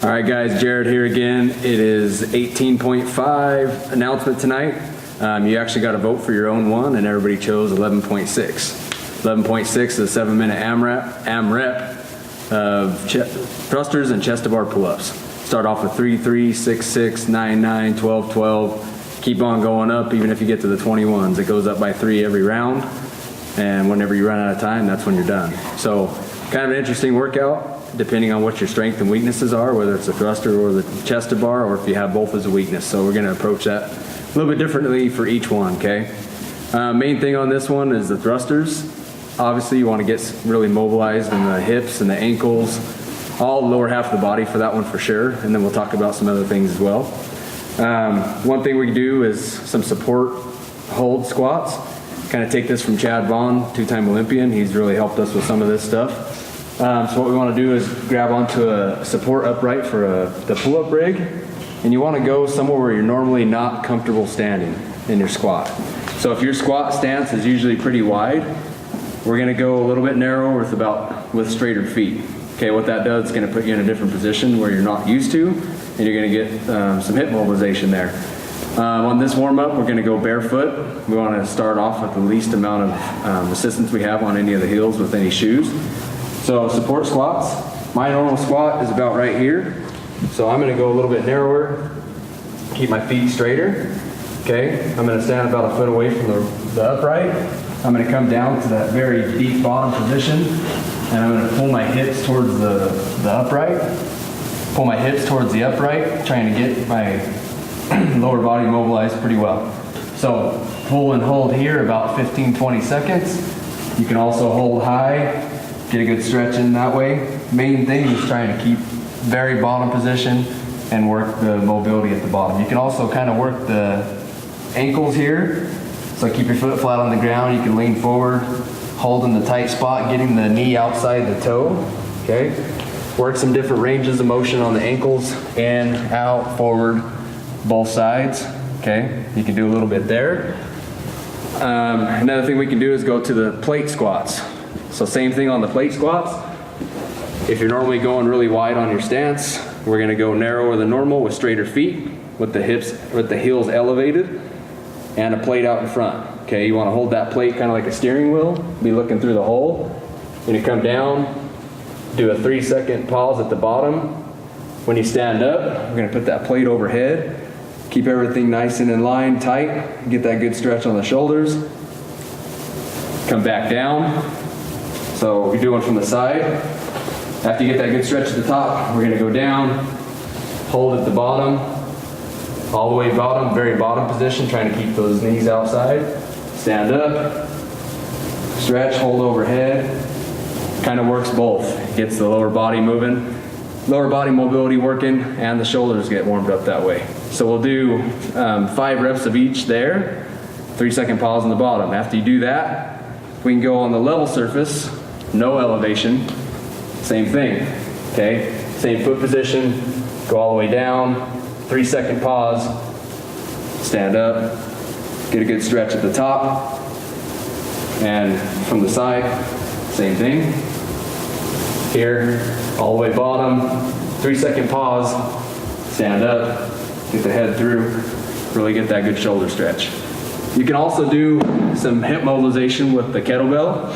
All right, guys, Jarrod here again. It is 18.5 announcement tonight. You actually got to vote for your own one, and everybody chose 11.6. 11.6 is a 7-minute AMRAP of thrusters and chest to bar pull-ups. Start off with 3, 3, 6, 6, 9, 9, 12, 12. Keep on going up, even if you get to the 21s. It goes up by 3 every round, and whenever you run out of time, that's when you're done. So, kind of an interesting workout, depending on what your strength and weaknesses are, whether it's a thruster or the chest to bar, or if you have both as a weakness. So we're going to approach that a little bit differently for each one, okay? Main thing on this one is the thrusters. Obviously, you want to get really mobilized in the hips and the ankles, all the lower half of the body for that one for sure, and then we'll talk about some other things as well. One thing we can do is some support hold squats. Kind of take this from Chad Vaughn, 2-time Olympian. He's really helped us with some of this stuff. So what we want to do is grab onto a support upright for the pull-up rig, and you want to go somewhere where you're normally not comfortable standing in your squat. So if your squat stance is usually pretty wide, we're going to go a little bit narrower with straighter feet. Okay, what that does is going to put you in a different position where you're not used to, and you're going to get some hip mobilization there. On this warm-up, we're going to go barefoot. We want to start off with the least amount of assistance we have on any of the heels with any shoes. So support squats, my normal squat is about right here. So I'm going to go a little bit narrower, keep my feet straighter. Okay, I'm going to stand about a foot away from the upright. I'm going to come down to that very deep bottom position, and I'm going to pull my hips towards the upright. Pull my hips towards the upright, trying to get my lower body mobilized pretty well. So pull and hold here about 15-20 seconds. You can also hold high. Get a good stretch in that way. Main thing is trying to keep very bottom position and work the mobility at the bottom. You can also kind of work the ankles here. So keep your foot flat on the ground. You can lean forward, holding the tight spot, getting the knee outside the toe. Okay. Work some different ranges of motion on the ankles, in, out, forward, both sides. Okay. You can do a little bit there. Another thing we can do is go to the plate squats. So same thing on the plate squats. If you're normally going really wide on your stance, we're going to go narrower than normal with straighter feet, with the heels elevated, and a plate out in front. Okay, you want to hold that plate kind of like a steering wheel, be looking through the hole. When you come down, do a 3-second pause at the bottom. When you stand up, we're going to put that plate overhead. Keep everything nice and in line, tight. Get that good stretch on the shoulders. Come back down. So we do one from the side. After you get that good stretch at the top, we're going to go down, hold at the bottom, all the way bottom, very bottom position, trying to keep those knees outside. Stand up, stretch, hold overhead. Kind of works both. Gets the lower body moving, lower body mobility working, and the shoulders get warmed up that way. So we'll do 5 reps of each there, 3-second pause on the bottom. After you do that, we can go on the level surface, no elevation, same thing, okay? Same foot position, go all the way down, 3-second pause, stand up, get a good stretch at the top, and from the side, same thing. Here, all the way bottom, 3-second pause, stand up, get the head through, really get that good shoulder stretch. You can also do some hip mobilization with the kettlebell.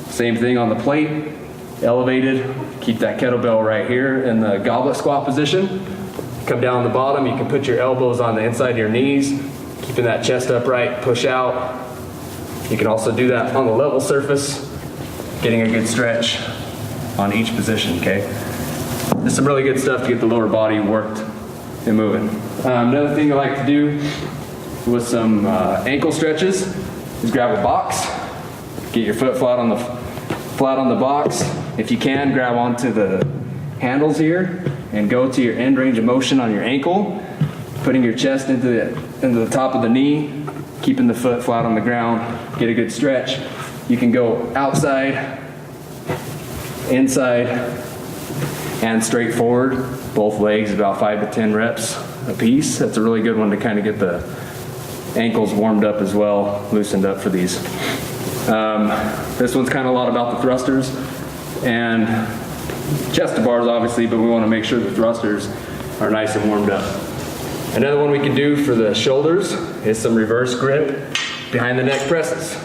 Same thing on the plate, elevated. Keep that kettlebell right here in the goblet squat position. Come down the bottom, you can put your elbows on the inside of your knees, keeping that chest upright, push out. You can also do that on the level surface, getting a good stretch on each position, okay? There's some really good stuff to get the lower body worked and moving. Another thing I like to do with some ankle stretches is grab a box, get your foot flat on the box. If you can, grab onto the handles here and go to your end range of motion on your ankle, putting your chest into the top of the knee, keeping the foot flat on the ground, get a good stretch. You can go outside, inside, and straight forward, both legs, about 5 to 10 reps a piece. That's a really good one to kind of get the ankles warmed up as well, loosened up for these. This one's kind of a lot about the thrusters, and chest to bars obviously, but we want to make sure the thrusters are nice and warmed up. Another one we can do for the shoulders is some reverse grip behind the neck presses.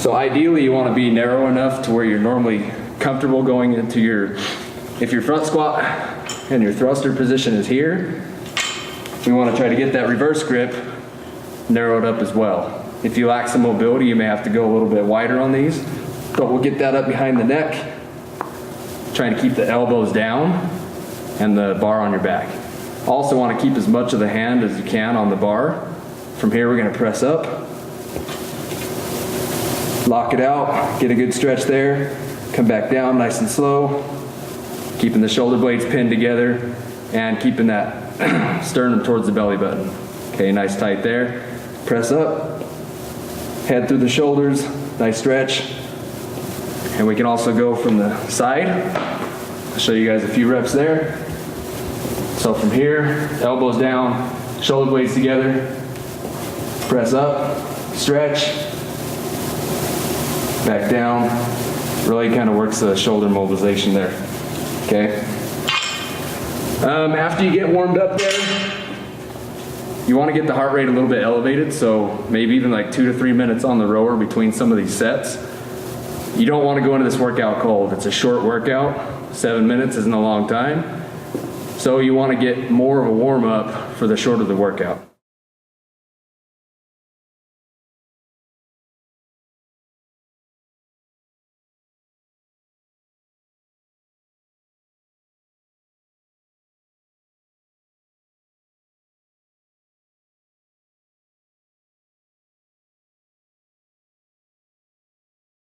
So ideally you want to be narrow enough to where you're normally comfortable going into if your front squat and your thruster position is here, we want to try to get that reverse grip narrowed up as well. If you lack some mobility, you may have to go a little bit wider on these, but we'll get that up behind the neck, trying to keep the elbows down and the bar on your back. Also want to keep as much of the hand as you can on the bar. From here we're going to press up, lock it out, get a good stretch there, come back down nice and slow, keeping the shoulder blades pinned together and keeping that sternum towards the belly button. Okay, nice tight there. Press up, head through the shoulders, nice stretch. And we can also go from the side. I'll show you guys a few reps there. So from here, elbows down, shoulder blades together, press up, stretch, back down. Really kind of works the shoulder mobilization there. Okay. After you get warmed up there, you want to get the heart rate a little bit elevated, so maybe even like 2 to 3 minutes on the rower between some of these sets. You don't want to go into this workout cold. It's a short workout. 7 minutes isn't a long time. So you want to get more of a warm up for the shorter the workout.